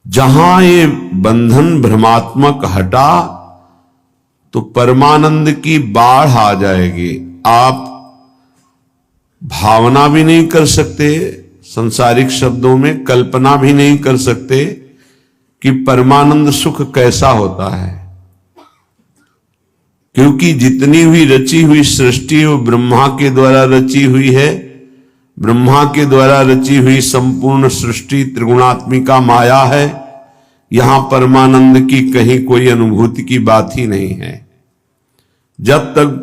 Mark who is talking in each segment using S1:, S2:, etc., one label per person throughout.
S1: जहां ये बंधन भ्रमात्मक हटा तो परमानंद की बाढ़ आ जाएगी। आप भावना भी नहीं कर सकते, संसारिक शब्दों में कल्पना भी नहीं कर सकते कि परमानंद सुख कैसा होता है, क्योंकि जितनी भी रची हुई सृष्टि वो ब्रह्मा के द्वारा रची हुई है। ब्रह्मा के द्वारा रची हुई संपूर्ण सृष्टि त्रिगुणात्मिका माया है। यहां परमानंद की कहीं कोई अनुभूति की बात ही नहीं है। जब तक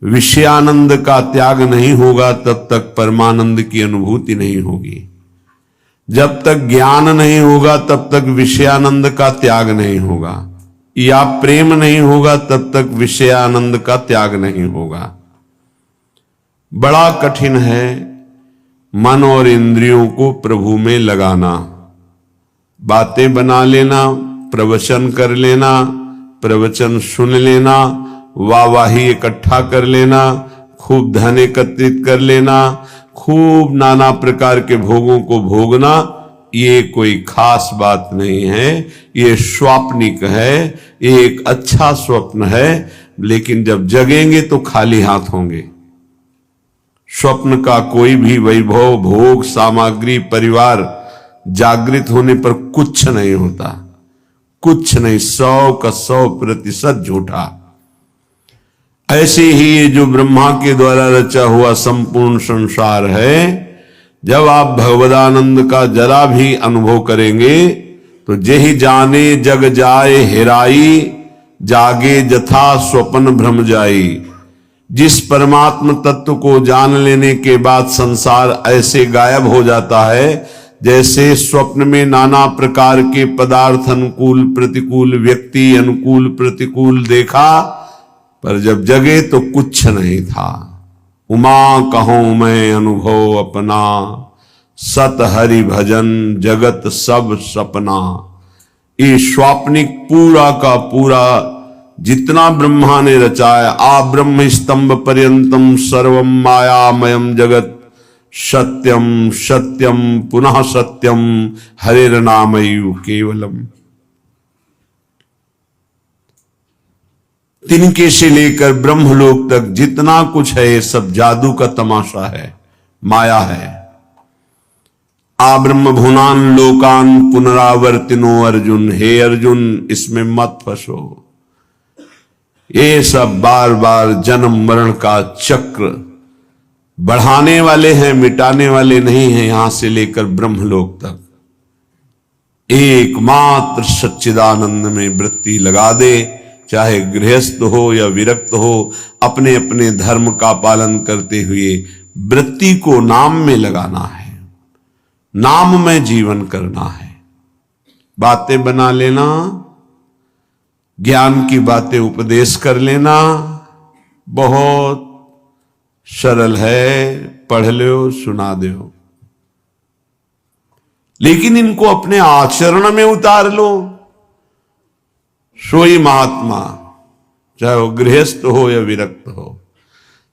S1: विषयानंद का त्याग नहीं होगा तब तक परमानंद की अनुभूति नहीं होगी। जब तक ज्ञान नहीं होगा तब तक विषयानंद का त्याग नहीं होगा, या प्रेम नहीं होगा तब तक विषयानंद का त्याग नहीं होगा। बड़ा कठिन है मन और इंद्रियों को प्रभु में लगाना। बातें बना लेना, प्रवचन कर लेना, प्रवचन सुन लेना, वाहवाही इकट्ठा कर लेना, खूब धन एकत्रित कर लेना, खूब नाना प्रकार के भोगों को भोगना, ये कोई खास बात नहीं है। ये स्वाप्निक है, ये एक अच्छा स्वप्न है, लेकिन जब जगेंगे तो खाली हाथ होंगे। स्वप्न का कोई भी वैभव, भोग, सामग्री, परिवार जागृत होने पर कुछ नहीं होता, कुछ नहीं, 100 का 100% झूठा। ऐसे ही ये जो ब्रह्मा के द्वारा रचा हुआ संपूर्ण संसार है, जब आप भगवदानंद का जरा भी अनुभव करेंगे तो जेहि जाने जग जाए हेराई, जागे जथा स्वप्न भ्रम जाई। जिस परमात्म तत्व को जान लेने के बाद संसार ऐसे गायब हो जाता है जैसे स्वप्न में नाना प्रकार के पदार्थ, अनुकूल प्रतिकूल, व्यक्ति अनुकूल प्रतिकूल देखा, पर जब जगे तो कुछ नहीं था। उमा कहूं मैं अनुभव अपना, सत हरि भजन जगत सब सपना। ये स्वाप्निक पूरा का पूरा जितना ब्रह्मा ने रचाया, आ ब्रह्म स्तंभ पर्यंतम सर्वम मायामयम जगत, सत्यम सत्यम पुनः सत्यम हरेर्नामयु केवलम। तिनके से लेकर ब्रह्मलोक तक जितना कुछ है ये सब जादू का तमाशा है, माया है। आ ब्रह्म भुवनान लोकान पुनरावर्तिनो अर्जुन। हे अर्जुन, इसमें मत फंसो। ये सब बार बार जन्म मरण का चक्र बढ़ाने वाले हैं, मिटाने वाले नहीं हैं। यहां से लेकर ब्रह्मलोक तक एकमात्र सच्चिदानंद में वृत्ति लगा दे, चाहे गृहस्थ हो या विरक्त हो, अपने अपने धर्म का पालन करते हुए वृत्ति को नाम में लगाना है, नाम में जीवन करना है। बातें बना लेना, ज्ञान की बातें उपदेश कर लेना बहुत सरल है, पढ़ लो सुना दो, लेकिन इनको अपने आचरण में उतार लो। सोई महात्मा, चाहे वो गृहस्थ हो या विरक्त हो,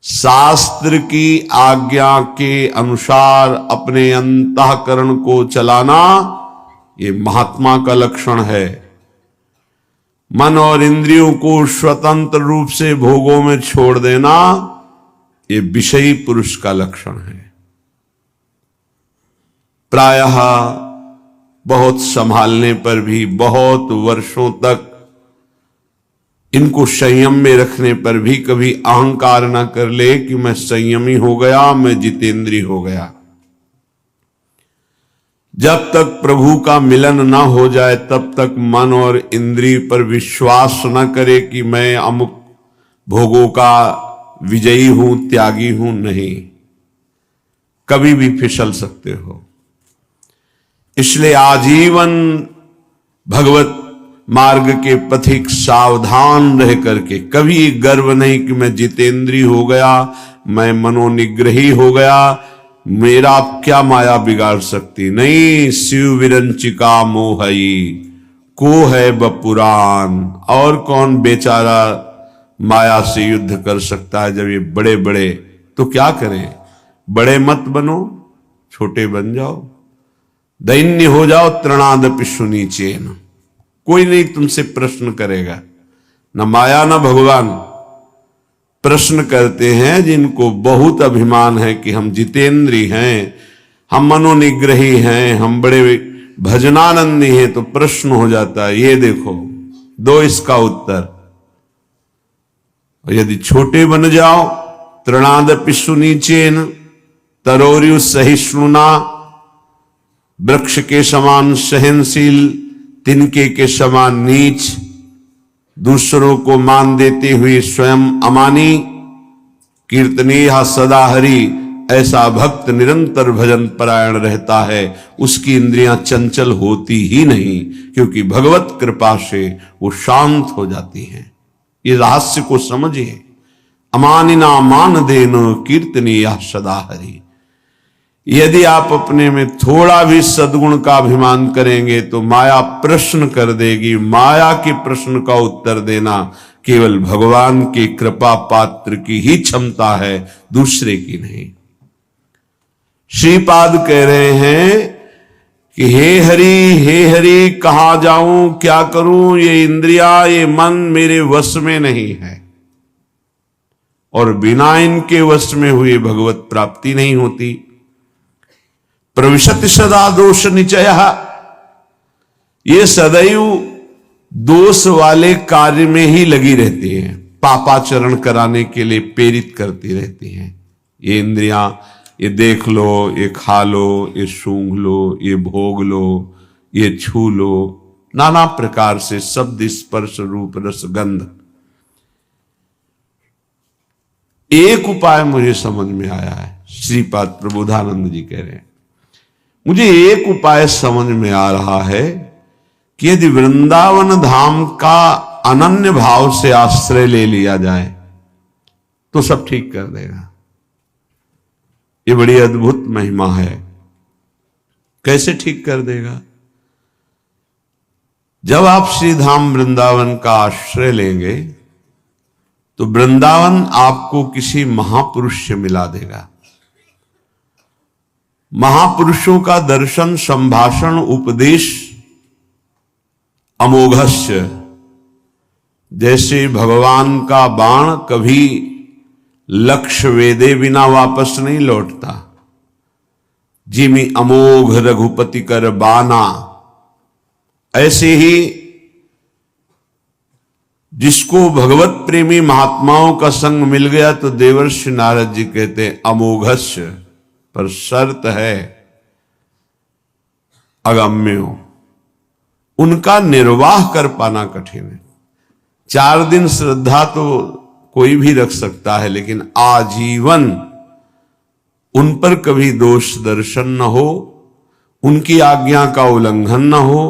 S1: शास्त्र की आज्ञा के अनुसार अपने अंतःकरण को चलाना, ये महात्मा का लक्षण है। मन और इंद्रियों को स्वतंत्र रूप से भोगों में छोड़ देना, ये विषयी पुरुष का लक्षण है। प्रायः बहुत संभालने पर भी, बहुत वर्षों तक इनको संयम में रखने पर भी कभी अहंकार न कर ले कि मैं संयमी हो गया, मैं जितेंद्रिय हो गया। जब तक प्रभु का मिलन न हो जाए तब तक मन और इंद्रिय पर विश्वास न करे कि मैं अमुक भोगों का विजयी हूं, त्यागी हूं। नहीं, कभी भी फिसल सकते हो। इसलिए आजीवन भगवत मार्ग के पथिक सावधान रह करके कभी गर्व नहीं कि मैं जितेंद्रिय हो गया, मैं मनोनिग्रही हो गया, मेरा क्या माया बिगाड़ सकती। नहीं, शिव विरंचिका मोहई को है बपुराण। और कौन बेचारा माया से युद्ध कर सकता है जब ये बड़े बड़े। तो क्या करें, बड़े मत बनो, छोटे बन जाओ। दैन्य हो जाओ तृणादपि सुनीचेन, कोई नहीं तुमसे प्रश्न करेगा, न माया न भगवान। प्रश्न करते हैं जिनको बहुत अभिमान है कि हम जितेंद्री हैं, हम मनोनिग्रही हैं, हम बड़े भजनानंदी हैं, तो प्रश्न हो जाता है ये देखो, दो इसका उत्तर। और यदि छोटे बन जाओ, तृणादपि सुनीचेन तरोर्यु सहिष्णुना, वृक्ष के समान सहनशील, तिनके के समान नीच, दूसरों को मान देते हुए स्वयं अमानी, कीर्तनीय सदा हरि, ऐसा भक्त निरंतर भजन परायण रहता है, उसकी इंद्रियां चंचल होती ही नहीं, क्योंकि भगवत कृपा से वो शांत हो जाती हैं। ये रहस्य को समझिए। अमानिना मान देनो कीर्तनीय सदा हरि। यदि आप अपने में थोड़ा भी सद्गुण का अभिमान करेंगे तो माया प्रश्न कर देगी। माया के प्रश्न का उत्तर देना केवल भगवान की कृपा पात्र की ही क्षमता है, दूसरे की नहीं। श्रीपाद कह रहे हैं कि हे हरि कहां जाऊं, क्या करूं, ये इंद्रिया, ये मन मेरे वश में नहीं है, और बिना इनके वश में हुए भगवत प्राप्ति नहीं होती। प्रविशति सदा दोष निचय, ये सदैव दोष वाले कार्य में ही लगी रहती हैं, पापाचरण कराने के लिए प्रेरित करती रहती हैं। ये इंद्रियां, ये देख लो, ये खा लो, ये सूंघ लो, ये भोग लो, ये छू लो, नाना प्रकार से शब्द स्पर्श रूप रस गंध। एक उपाय मुझे समझ में आया है, श्रीपाद प्रबोधानंद जी कह रहे हैं, मुझे एक उपाय समझ में आ रहा है कि यदि वृंदावन धाम का अनन्य भाव से आश्रय ले लिया जाए तो सब ठीक कर देगा। ये बड़ी अद्भुत महिमा है। कैसे ठीक कर देगा? जब आप श्रीधाम वृंदावन का आश्रय लेंगे तो वृंदावन आपको किसी महापुरुष से मिला देगा। महापुरुषों का दर्शन, संभाषण, उपदेश अमोघस्य। जैसे भगवान का बाण कभी लक्ष्य वेदे बिना वापस नहीं लौटता, जिमि अमोघ रघुपति कर बाना, ऐसे ही जिसको भगवत प्रेमी महात्माओं का संग मिल गया तो देवर्षि नारद जी कहते हैं अमोघस्य, पर शर्त है अगम्यो, उनका निर्वाह कर पाना कठिन है। 4 दिन श्रद्धा तो कोई भी रख सकता है, लेकिन आजीवन उन पर कभी दोष दर्शन न हो, उनकी आज्ञा का उल्लंघन न हो,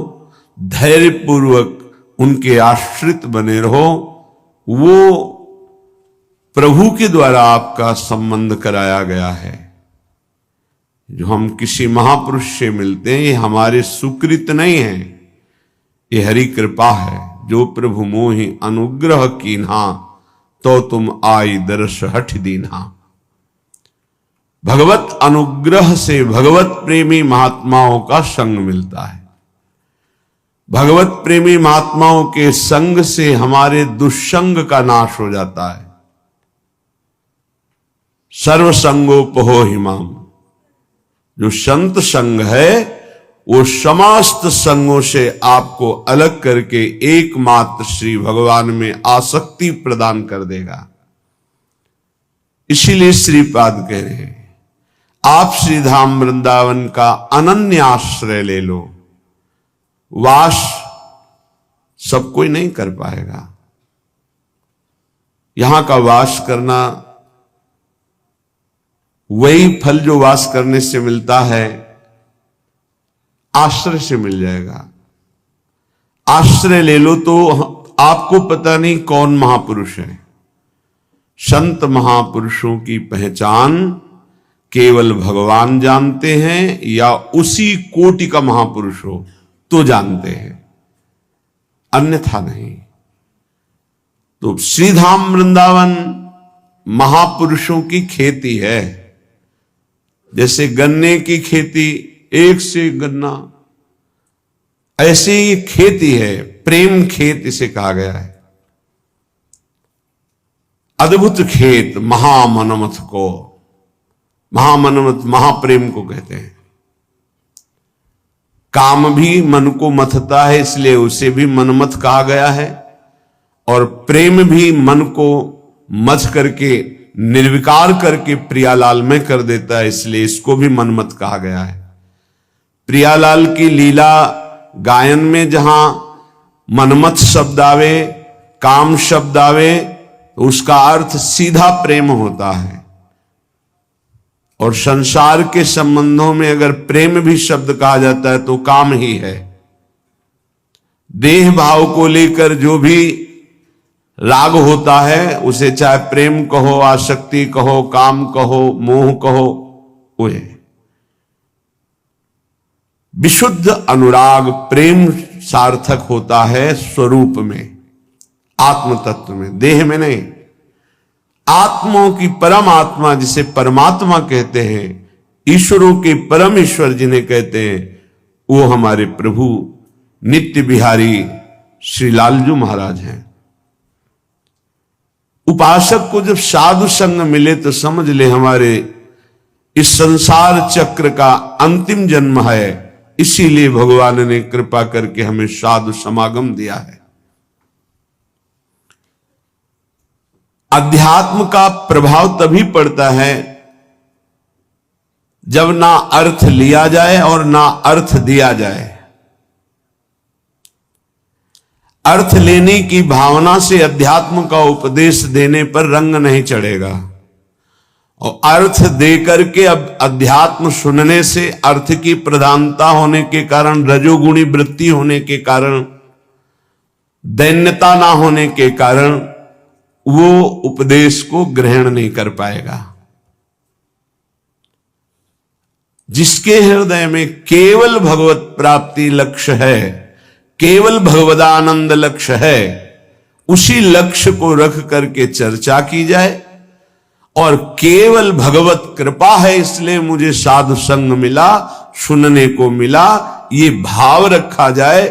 S1: धैर्य पूर्वक उनके आश्रित बने रहो, वो प्रभु के द्वारा आपका संबंध कराया गया है। जो हम किसी महापुरुष से मिलते हैं ये हमारे सुकृत नहीं है, ये हरि कृपा है। जो प्रभु मोहि अनुग्रह कीन्हा, तो तुम आई दर्श हठ दीन्हा। भगवत अनुग्रह से भगवत प्रेमी महात्माओं का संग मिलता है। भगवत प्रेमी महात्माओं के संग से हमारे दुष्संग का नाश हो जाता है। सर्वसंगोपहो हिमाम, जो संत संग है वो समस्त संगों से आपको अलग करके एकमात्र श्री भगवान में आसक्ति प्रदान कर देगा। इसीलिए श्रीपाद कह रहे हैं आप श्रीधाम वृंदावन का अनन्य आश्रय ले लो। वास सब कोई नहीं कर पाएगा। यहां का वास करना वही फल जो वास करने से मिलता है आश्रय से मिल जाएगा। आश्रय ले लो तो आपको पता नहीं कौन महापुरुष है। संत महापुरुषों की पहचान केवल भगवान जानते हैं, या उसी कोटि का महापुरुष हो तो जानते हैं, अन्यथा नहीं। तो श्रीधाम वृंदावन महापुरुषों की खेती है। जैसे गन्ने की खेती एक से एक गन्ना, ऐसे ही खेती है, प्रेम खेत इसे कहा गया है। अद्भुत खेत महामनमथ को, महामनमथ महाप्रेम को कहते हैं। काम भी मन को मथता है, इसलिए उसे भी मनमथ कहा गया है, और प्रेम भी मन को मथ करके निर्विकार करके प्रियालाल में कर देता है, इसलिए इसको भी मनमथ कहा गया है। प्रियालाल की लीला गायन में जहां मनमथ शब्द आवे, काम शब्द आवे, तो उसका अर्थ सीधा प्रेम होता है। और संसार के संबंधों में अगर प्रेम भी शब्द कहा जाता है तो काम ही है। देह भाव को लेकर जो भी राग होता है उसे चाहे प्रेम कहो, आसक्ति कहो, काम कहो, मोह कहो, वह विशुद्ध अनुराग प्रेम सार्थक होता है स्वरूप में, आत्म तत्व में, देह में नहीं। आत्माओं की परम आत्मा जिसे परमात्मा कहते हैं, ईश्वरों के परम ईश्वर जिन्हें कहते हैं, वो हमारे प्रभु नित्य बिहारी श्री लालजू महाराज हैं। उपासक को जब साधु संग मिले तो समझ ले हमारे इस संसार चक्र का अंतिम जन्म है, इसीलिए भगवान ने कृपा करके हमें साधु समागम दिया है। अध्यात्म का प्रभाव तभी पड़ता है जब ना अर्थ लिया जाए और ना अर्थ दिया जाए। अर्थ लेने की भावना से अध्यात्म का उपदेश देने पर रंग नहीं चढ़ेगा, और अर्थ देकर के अब अध्यात्म सुनने से अर्थ की प्रधानता होने के कारण, रजोगुणी वृत्ति होने के कारण, दैन्यता ना होने के कारण वो उपदेश को ग्रहण नहीं कर पाएगा। जिसके हृदय में केवल भगवत प्राप्ति लक्ष्य है, केवल भगवदानंद लक्ष्य है, उसी लक्ष्य को रख करके चर्चा की जाए, और केवल भगवत कृपा है इसलिए मुझे साधु संग मिला, सुनने को मिला, ये भाव रखा जाए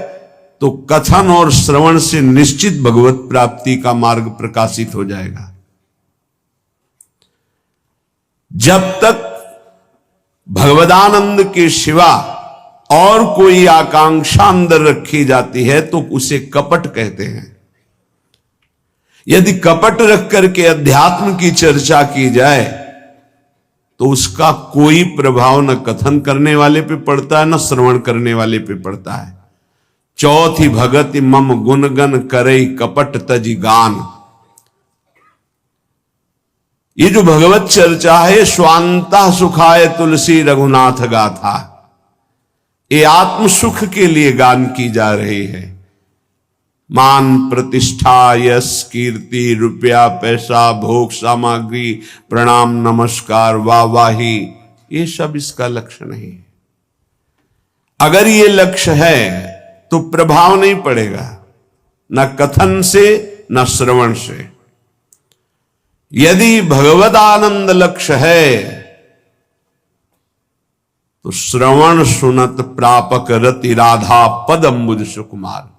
S1: तो कथन और श्रवण से निश्चित भगवत प्राप्ति का मार्ग प्रकाशित हो जाएगा। जब तक भगवदानंद के सिवा और कोई आकांक्षा अंदर रखी जाती है तो उसे कपट कहते हैं। यदि कपट रख करके अध्यात्म की चर्चा की जाए तो उसका कोई प्रभाव न कथन करने वाले पे पड़ता है, न श्रवण करने वाले पे पड़ता है। चौथी भगति मम गुणगन करई कपट तजी गान। ये जो भगवत चर्चा है, स्वांता सुखाय तुलसी रघुनाथ गाथा, ये आत्म सुख के लिए गान की जा रही है। मान प्रतिष्ठा यश कीर्ति रुपया पैसा भोग सामग्री प्रणाम नमस्कार वाहवाही, ये सब इसका लक्ष्य नहीं है। अगर ये लक्ष्य है तो प्रभाव नहीं पड़ेगा, न कथन से न श्रवण से। यदि भगवद आनंद लक्ष्य है तो श्रवण सुनत प्रापक रति राधा पद अम्बुज सुकुमार।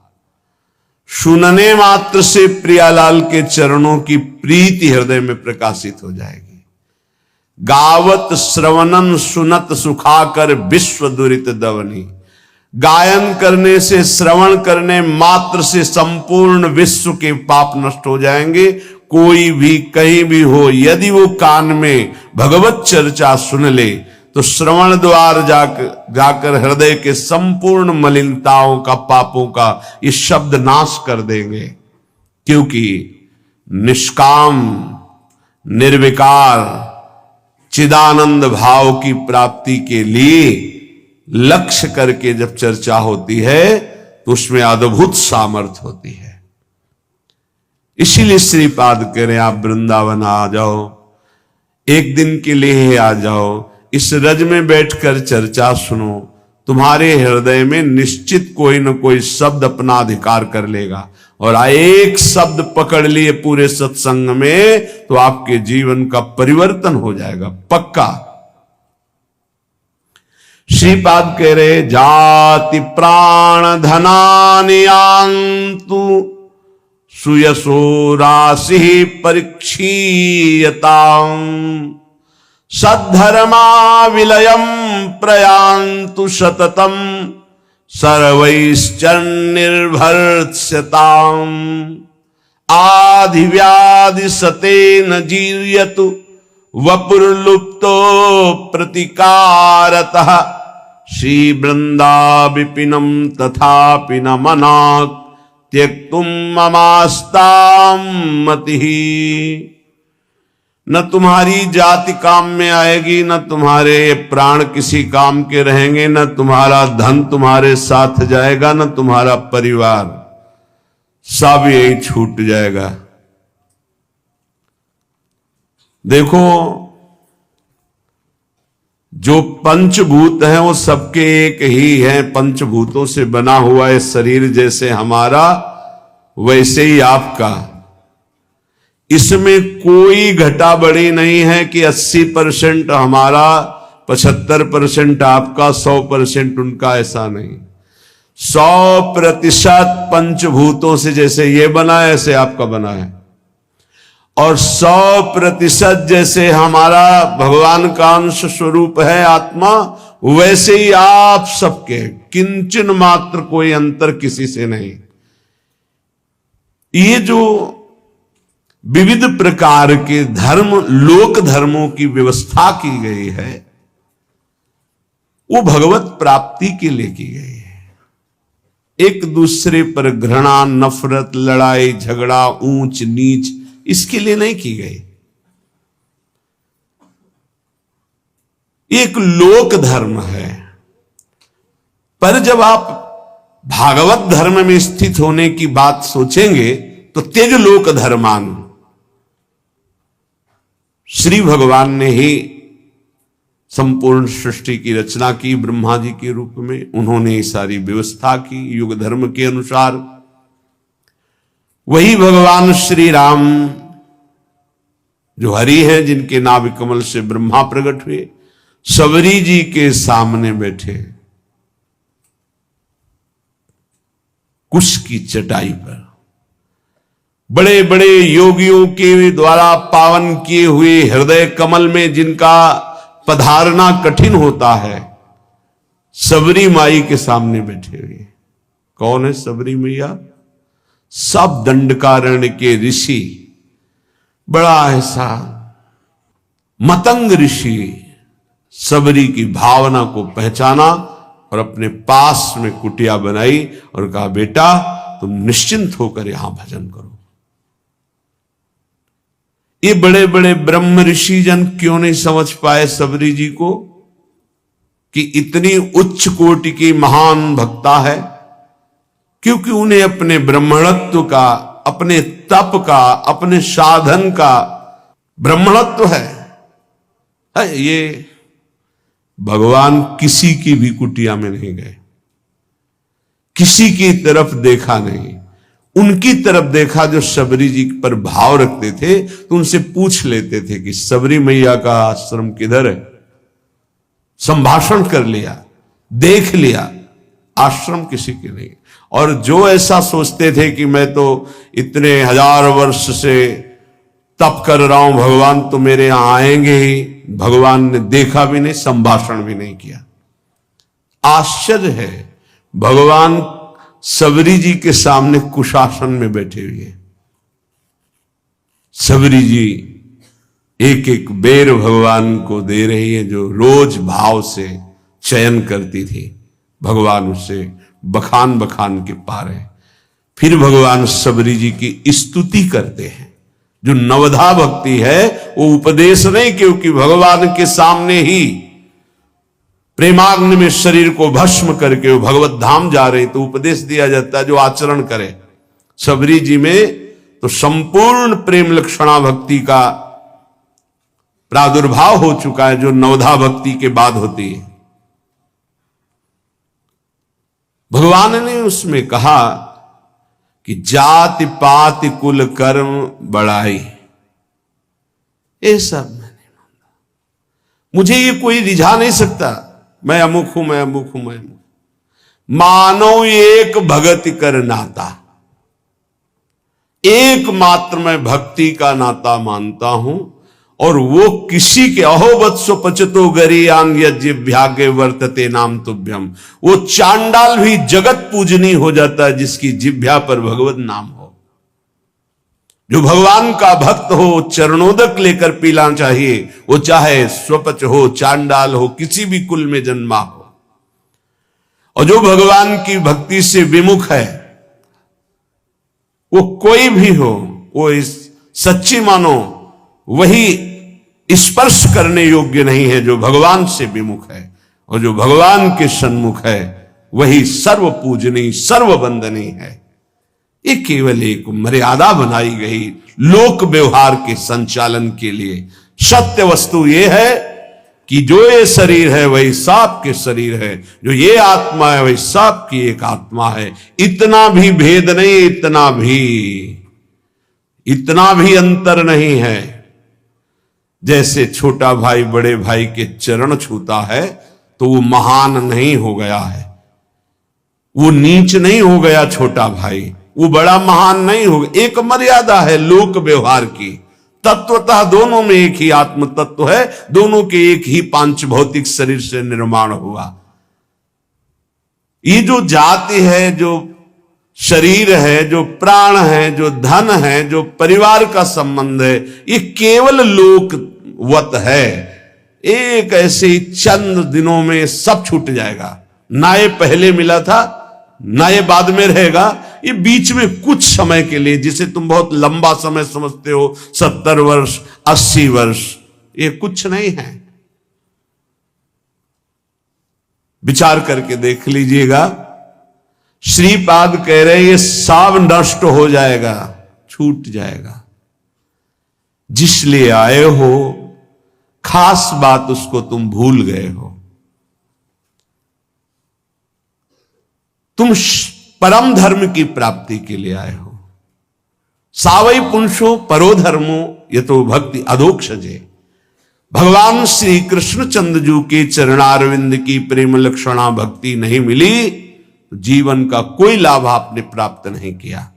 S1: सुनने मात्र से प्रियालाल के चरणों की प्रीति हृदय में प्रकाशित हो जाएगी। गावत श्रवणन सुनत सुखाकर विश्व दुरित दवनी। गायन करने से, श्रवण करने मात्र से संपूर्ण विश्व के पाप नष्ट हो जाएंगे। कोई भी कहीं भी हो, यदि वो कान में भगवत चर्चा सुन ले तो श्रवण द्वार जाकर हृदय के संपूर्ण मलिनताओं का, पापों का ये शब्द नाश कर देंगे। क्योंकि निष्काम निर्विकार चिदानंद भाव की प्राप्ति के लिए लक्ष्य करके जब चर्चा होती है तो उसमें अद्भुत सामर्थ्य होती है। इसीलिए श्रीपाद कह रहे आप वृंदावन आ जाओ, एक दिन के लिए आ जाओ, इस रज में बैठकर चर्चा सुनो, तुम्हारे हृदय में निश्चित कोई न कोई शब्द अपना अधिकार कर लेगा। और एक शब्द पकड़ लिए पूरे सत्संग में तो आपके जीवन का परिवर्तन हो जाएगा पक्का। श्रीपाद कह रहे जाति प्राण धनानि यान्तु सुयसो राशि परीक्षीयताम् सद्धर्मा विलयम प्रयान्तु सततम सर्वैश्चन्निर्भर्त्स्यताम् आधिव्याधि सतेन जीर्यतु वपुर्लुप्तो प्रतिकारतः श्री वृंदा विपिनम तथापि न मनाक् त्यक्तुम ममास्ताम मतिः। न तुम्हारी जाति काम में आएगी, न तुम्हारे प्राण किसी काम के रहेंगे, न तुम्हारा धन तुम्हारे साथ जाएगा, न तुम्हारा परिवार, सब यही छूट जाएगा। देखो, जो पंचभूत हैं वो सबके एक ही हैं। पंचभूतों से बना हुआ है शरीर, जैसे हमारा वैसे ही आपका। इसमें कोई घटा बढ़ी नहीं है कि 80% हमारा, 75% आपका, 100% उनका, ऐसा नहीं। 100% पंचभूतों से जैसे ये बना है ऐसे आपका बना है, और 100% जैसे हमारा भगवान का अंश स्वरूप है आत्मा, वैसे ही आप सबके, किंचन मात्र कोई अंतर किसी से नहीं। ये जो विविध प्रकार के धर्म, लोक धर्मों की व्यवस्था की गई है, वो भगवत प्राप्ति के लिए की गई है। एक दूसरे पर घृणा, नफरत, लड़ाई झगड़ा, ऊंच नीच, इसके लिए नहीं की गई। एक लोक धर्म है। पर जब आप भागवत धर्म में स्थित होने की बात सोचेंगे तो त्यज लोक धर्मान, श्री भगवान ने ही संपूर्ण सृष्टि की रचना की ब्रह्मा जी के रूप में। उन्होंने सारी व्यवस्था की युग धर्म के अनुसार। वही भगवान श्री राम जो हरि हैं, जिनके नाभि कमल से ब्रह्मा प्रकट हुए, सबरी जी के सामने बैठे कुश की चटाई पर। बड़े बड़े योगियों के द्वारा पावन किए हुए हृदय कमल में जिनका पधारना कठिन होता है, सबरी माई के सामने बैठे हुए। कौन है सबरी मैया? सब दंडकारण्य के ऋषि, बड़ा ऐसा मतंग ऋषि सबरी की भावना को पहचाना और अपने पास में कुटिया बनाई और कहा, बेटा तुम निश्चिंत होकर यहां भजन करो। ये बड़े बड़े ब्रह्म ऋषि जन क्यों नहीं समझ पाए सबरी जी को कि इतनी उच्च कोटि की महान भक्ता है? क्योंकि उन्हें अपने ब्रह्मणत्व का, अपने तप का, अपने साधन का ब्रह्मणत्व है। ये भगवान किसी की भी कुटिया में नहीं गए, किसी की तरफ देखा नहीं, उनकी तरफ देखा जो सबरी जी पर भाव रखते थे। तो उनसे पूछ लेते थे कि सबरी मैया का आश्रम किधर है। संभाषण कर लिया, देख लिया, आश्रम किसी के नहीं। और जो ऐसा सोचते थे कि मैं तो इतने 1000 वर्ष से तप कर रहा हूं, भगवान तो मेरे यहां आएंगे ही, भगवान ने देखा भी नहीं, संभाषण भी नहीं किया। आश्चर्य है, भगवान सबरी जी के सामने कुशासन में बैठे हुए। सबरी जी एक एक बेर भगवान को दे रही है, जो रोज भाव से चयन करती थी। भगवान उससे बखान बखान के पार है। फिर भगवान सबरी जी की स्तुति करते हैं। जो नवधा भक्ति है वो उपदेश नहीं, क्योंकि भगवान के सामने ही प्रेमाग्नि में शरीर को भस्म करके वो भगवत धाम जा रहे, तो उपदेश दिया जाता है जो आचरण करे। सबरी जी में तो संपूर्ण प्रेम लक्षणा भक्ति का प्रादुर्भाव हो चुका है, जो नवधा भक्ति के बाद होती है। भगवान ने उसमें कहा कि जाति पाति कुल कर्म बढ़ाई, ये सब मैंने माना, मुझे ये कोई रिझा नहीं सकता। मैं अमुक हूं, मैं अमुक हूं, मैं अमुक। मानो एक भगति कर नाता, एकमात्र मैं भक्ति का नाता मानता हूं, और वो किसी के अहोवत्सो पचतो गरीयान यज्ञभ्यागे वर्तते नाम तुभ्यम। वो चांडाल भी जगत पूजनी हो जाता है जिसकी जिभ्या पर भगवत नाम हो। जो भगवान का भक्त हो, चरणोदक लेकर पीना चाहिए, वो चाहे स्वपच हो, चांडाल हो, किसी भी कुल में जन्मा हो। और जो भगवान की भक्ति से विमुख है, वो कोई भी हो, वो इस सच्ची मानो वही स्पर्श करने योग्य नहीं है जो भगवान से विमुख है। और जो भगवान के सन्मुख है वही सर्व पूजनीय, सर्व वंदनीय है। ये केवल एक मर्यादा बनाई गई लोक व्यवहार के संचालन के लिए। सत्य वस्तु ये है कि जो ये शरीर है वही सांप के शरीर है, जो ये आत्मा है वही सांप की एक आत्मा है। इतना भी भेद नहीं, इतना भी अंतर नहीं है। जैसे छोटा भाई बड़े भाई के चरण छूता है तो वो महान नहीं हो गया है, वो नीच नहीं हो गया छोटा भाई, वो बड़ा महान नहीं हो गया। एक मर्यादा है लोक व्यवहार की। तत्वतः दोनों में एक ही आत्म तत्व है, दोनों के एक ही पांच भौतिक शरीर से निर्माण हुआ। ये जो जाति है, जो शरीर है, जो प्राण है, जो धन है, जो परिवार का संबंध है, ये केवल लोकवत है। एक ऐसे ही चंद दिनों में सब छूट जाएगा। ना ये पहले मिला था, ना ये बाद में रहेगा। ये बीच में कुछ समय के लिए, जिसे तुम बहुत लंबा समय समझते हो, 70 वर्ष 80 वर्ष, ये कुछ नहीं है। विचार करके देख लीजिएगा। श्रीपाद कह रहे ये सब नष्ट हो जाएगा, छूट जाएगा। जिसलिए आए हो खास बात उसको तुम भूल गए हो। तुम परम धर्म की प्राप्ति के लिए आए हो। सावई पुंसो परो धर्मो यतो भक्ति अधोक्षजे। भगवान श्री कृष्णचंद्र के चरणारविंद की प्रेम लक्षणा भक्ति नहीं मिली, जीवन का कोई लाभ आपने प्राप्त नहीं किया।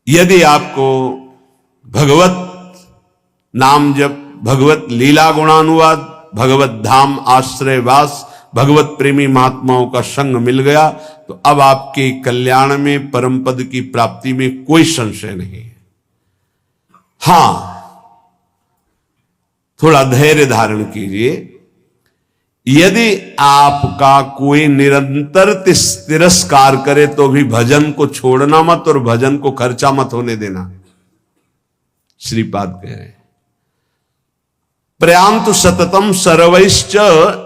S1: यदि आपको भगवत नाम जप, भगवत लीला गुणानुवाद, भगवत धाम आश्रयवास, भगवत प्रेमी महात्माओं का संग मिल गया तो अब आपके कल्याण में, परम पद की प्राप्ति में कोई संशय नहीं है। हां, थोड़ा धैर्य धारण कीजिए। यदि आपका कोई निरंतर तिरस्कार करे तो भी भजन को छोड़ना मत और भजन को खर्चा मत होने देना। श्रीपाद कह रहे हैं प्रयांतु सततम सर्वैश्च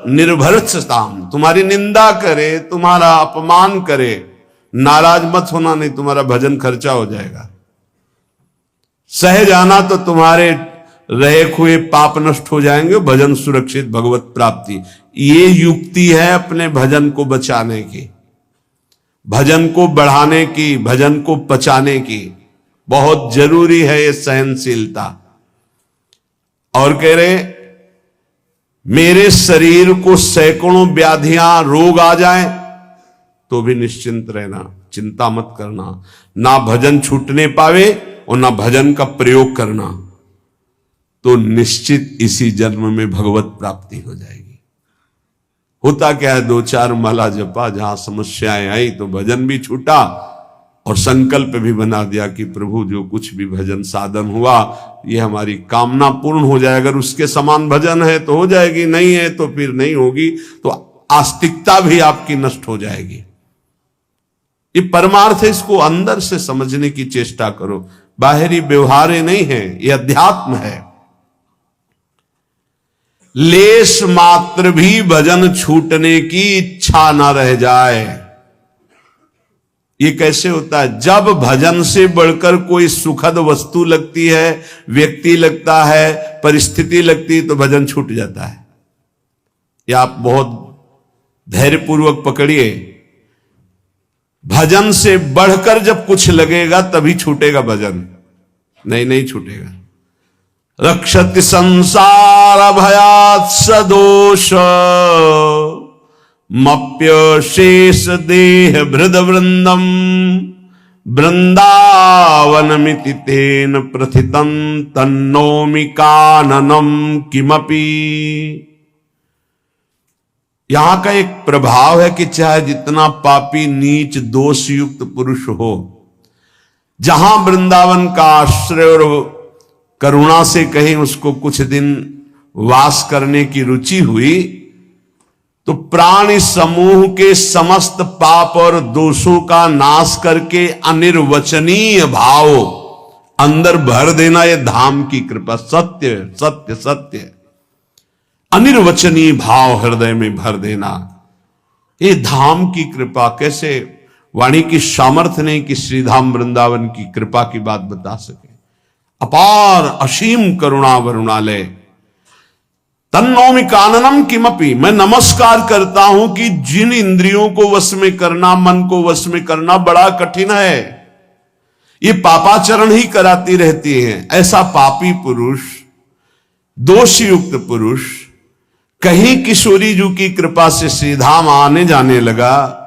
S1: निर्भरताम। तुम्हारी निंदा करे, तुम्हारा अपमान करे, नाराज मत होना, नहीं तुम्हारा भजन खर्चा हो जाएगा। सह जाना तो तुम्हारे रहे हुए पाप नष्ट हो जाएंगे, भजन सुरक्षित, भगवत प्राप्ति। ये युक्ति है अपने भजन को बचाने की, भजन को बढ़ाने की, भजन को पचाने की। बहुत जरूरी है ये सहनशीलता। और कह रहे मेरे शरीर को सैकड़ों व्याधियां, रोग आ जाएं तो भी निश्चिंत रहना, चिंता मत करना। ना भजन छूटने पावे और ना भजन का प्रयोग करना, तो निश्चित इसी जन्म में भगवत प्राप्ति हो जाएगी। होता क्या है, 2-4 माला जपा, जहां समस्याएं आई तो भजन भी छूटा और संकल्प भी बना दिया कि प्रभु जो कुछ भी भजन साधन हुआ ये हमारी कामना पूर्ण हो जाए। अगर उसके समान भजन है तो हो जाएगी, नहीं है तो फिर नहीं होगी, तो आस्तिकता भी आपकी नष्ट हो जाएगी। ये परमार्थ है, इसको अंदर से समझने की चेष्टा करो। बाहरी व्यवहार नहीं है, ये अध्यात्म है। लेश मात्र भी भजन छूटने की इच्छा ना रह जाए। ये कैसे होता है? जब भजन से बढ़कर कोई सुखद वस्तु लगती है, व्यक्ति लगता है, परिस्थिति लगती है, तो भजन छूट जाता है। ये आप बहुत धैर्यपूर्वक पकड़िए। भजन से बढ़कर जब कुछ लगेगा तभी छूटेगा भजन, नहीं छूटेगा। रक्षति संसार भयात् सदोष मप्य शेष देह भृद वृंदम वृंदावनमिति तेन प्रथितं तन्नोमि काननम किमपि। यहां का एक प्रभाव है कि चाहे जितना पापी नीच दोष युक्त पुरुष हो, जहां वृंदावन का आश्रय और करुणा से कहीं उसको कुछ दिन वास करने की रुचि हुई, तो प्राणी समूह के समस्त पाप और दोषों का नाश करके अनिर्वचनीय भाव अंदर भर देना, यह धाम की कृपा। सत्य सत्य सत्य, अनिर्वचनीय भाव हृदय में भर देना, ये धाम की कृपा। कैसे वाणी की सामर्थ्य नहीं कि श्रीधाम वृंदावन की कृपा की बात बता सके। अपार असीम करुणा वरुणालय। तन्नोमि काननम किमपि, मैं नमस्कार करता हूं कि जिन इंद्रियों को वश में करना, मन को वश में करना बड़ा कठिन है, ये पापाचरण ही कराती रहती हैं। ऐसा पापी पुरुष, दोषयुक्त पुरुष कहीं किशोरी जी की कृपा से श्रीधाम आने जाने लगा,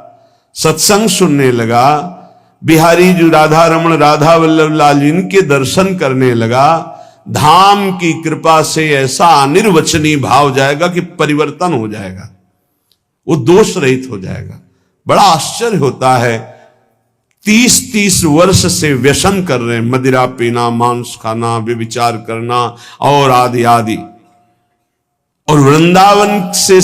S1: सत्संग सुनने लगा, बिहारी जी राधा रमण राधा वल्लभ लाल जी इनके दर्शन करने लगा, धाम की कृपा से ऐसा अनिर्वचनीय भाव जाएगा कि परिवर्तन हो जाएगा, वो दोष रहित हो जाएगा। बड़ा आश्चर्य होता है। 30-30 वर्ष से व्यसन कर रहे हैं, मदिरा पीना, मांस खाना, व्यभिचार करना और आदि आदि, और वृंदावन से